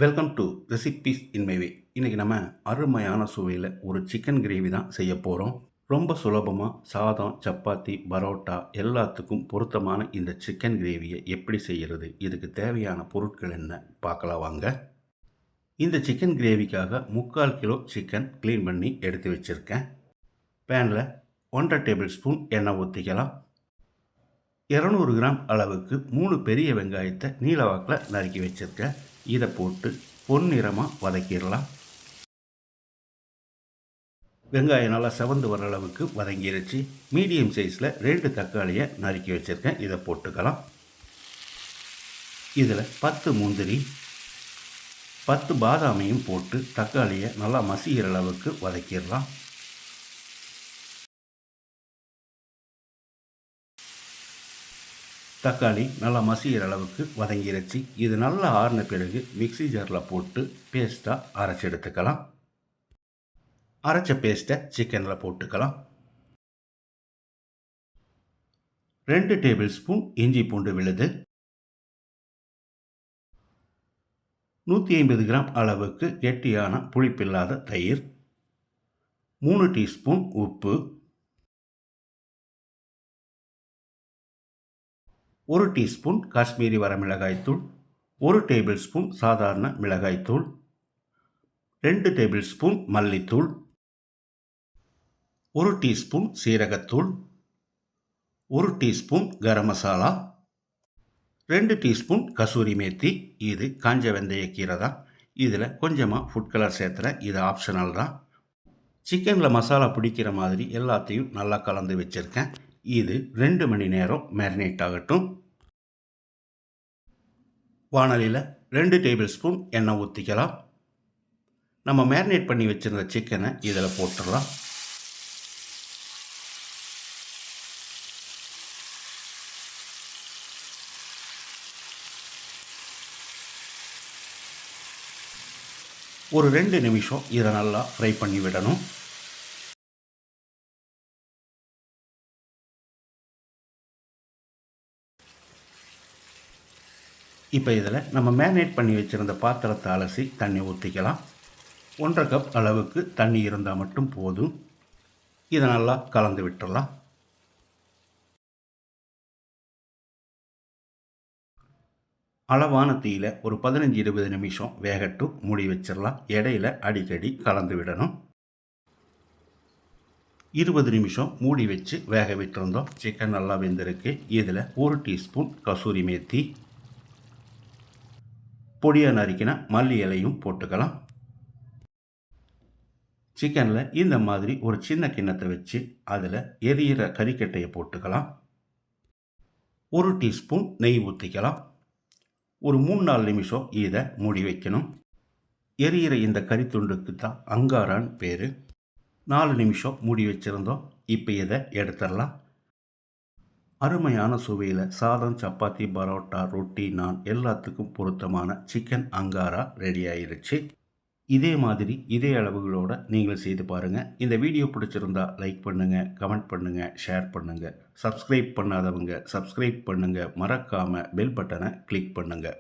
Welcome to recipes in my way. இன்றைக்கி நம்ம அருமையான சுவையில் ஒரு சிக்கன் கிரேவி தான் செய்ய போகிறோம். ரொம்ப சுலபமாக சாதம், சப்பாத்தி, பரோட்டா எல்லாத்துக்கும் பொருத்தமான இந்த சிக்கன் கிரேவியை எப்படி செய்கிறது, இதுக்கு தேவையான பொருட்கள் என்ன பார்க்கலாம் வாங்க. இந்த சிக்கன் கிரேவிக்காக 3/4 கிலோ சிக்கன் க்ளீன் பண்ணி எடுத்து வச்சுருக்கேன். பேனில் 1½ டேபிள் ஸ்பூன் எண்ணெய் ஊற்றிக்கலாம். 200 கிராம் அளவுக்கு 3 பெரிய வெங்காயத்தை நீல வாக்கில் நறுக்கி வச்சுருக்கேன். இதை போட்டு பொன்னிறமாக வதக்கிடலாம். வெங்காயம் நல்லா செவந்து வர அளவுக்கு வதங்கிருச்சு. மீடியம் சைஸில் 2 தக்காளியை நறுக்கி வச்சுருக்கேன். இதை போட்டுக்கலாம். இதில் 10 முந்திரி, 10 பாதாமையும் போட்டு தக்காளியை நல்லா மசிகிற அளவுக்கு வதக்கிடலாம். தக்காளி நல்லா மசிகிற அளவுக்கு வதங்கிருச்சு. இது நல்லா ஆறின பிறகு மிக்ஸி ஜாரில் போட்டு பேஸ்ட்டாக அரைச்சி எடுத்துக்கலாம். அரைச்ச பேஸ்ட்டை சிக்கனில் போட்டுக்கலாம். 2 டேபிள் ஸ்பூன் இஞ்சி பூண்டு விழுது, 150 கிராம் அளவுக்கு கெட்டியான புளிப்பில்லாத தயிர், 3 டீஸ்பூன் உப்பு, 1 டீஸ்பூன் காஷ்மீரி வரமிளகாய்த்தூள், 1 டேபிள் ஸ்பூன் சாதாரண மிளகாய்த்தூள், 2 டேபிள் ஸ்பூன் மல்லித்தூள், 1 டீஸ்பூன் சீரகத்தூள், 1 டீஸ்பூன் கரம் மசாலா, 2 டீஸ்பூன் கசூரி மேத்தி. இது காஞ்ச வெந்தய கீரை தான். இதில் கொஞ்சமாக ஃபுட் கலர் சேர்த்துறேன். இது ஆப்ஷனல் தான். சிக்கனில் மசாலா பிடிக்கிற மாதிரி எல்லாத்தையும் நல்லா கலந்து வச்சுருக்கேன். இது 2 மணி நேரம் மேரினேட் ஆகட்டும். வாணலியில் 2 டேபிள் ஸ்பூன் எண்ணெய் ஊற்றிக்கலாம். நம்ம மேரினேட் பண்ணி வச்சுருந்த சிக்கனை இதில் போட்டுடலாம். ஒரு 2 நிமிஷம் இதை நல்லா ஃப்ரை பண்ணி விடணும். இப்போ இதில் நம்ம மேரினேட் பண்ணி வச்சுருந்த பாத்திரத்தை அலசி தண்ணி ஊற்றிக்கலாம். 1½ கப் அளவுக்கு தண்ணி இருந்தால் மட்டும் போதும். இதை நல்லா கலந்து விட்டுடலாம். அளவான தீயில் ஒரு 15-20 நிமிஷம் வேகட்டும். மூடி வச்சிடலாம். இடையில அடிக்கடி கலந்து விடணும். 20 நிமிஷம் மூடி வச்சு வேக விட்டுருந்தோம். சிக்கன் நல்லா வெந்திருக்கு. இதில் 1 டீஸ்பூன் கசூரி மேத்தி, பொடியாக நறுக்கின மல்லி இலையும் போட்டுக்கலாம். சிக்கனில் இந்த மாதிரி ஒரு சின்ன கிண்ணத்தை வச்சு அதில் எரியிற கறிக்கட்டையை போட்டுக்கலாம். 1 டீஸ்பூன் நெய் ஊற்றிக்கலாம். ஒரு 3-4 நிமிஷம் இதை மூடி வைக்கணும். எரியிற இந்த கறித்துண்டுக்கு தான் அங்காரான்னு பேர். 4 நிமிஷம் மூடி வச்சுருந்தோம். இப்போ இதை எடுத்துடலாம். அருமையான சுவையில் சாதம், சப்பாத்தி, பரோட்டா, ரொட்டி, நான் எல்லாத்துக்கும் பொருத்தமான சிக்கன் அங்காரா ரெடி ஆயிருச்சு. இதே மாதிரி இதே அளவுகளோடு நீங்களும் செய்து பாருங்கள். இந்த வீடியோ பிடிச்சிருந்தா லைக் பண்ணுங்கள், கமெண்ட் பண்ணுங்கள், ஷேர் பண்ணுங்கள். சப்ஸ்கிரைப் பண்ணாதவங்க சப்ஸ்கிரைப் பண்ணுங்கள். மறக்காமல் பெல் பட்டனை கிளிக் பண்ணுங்கள்.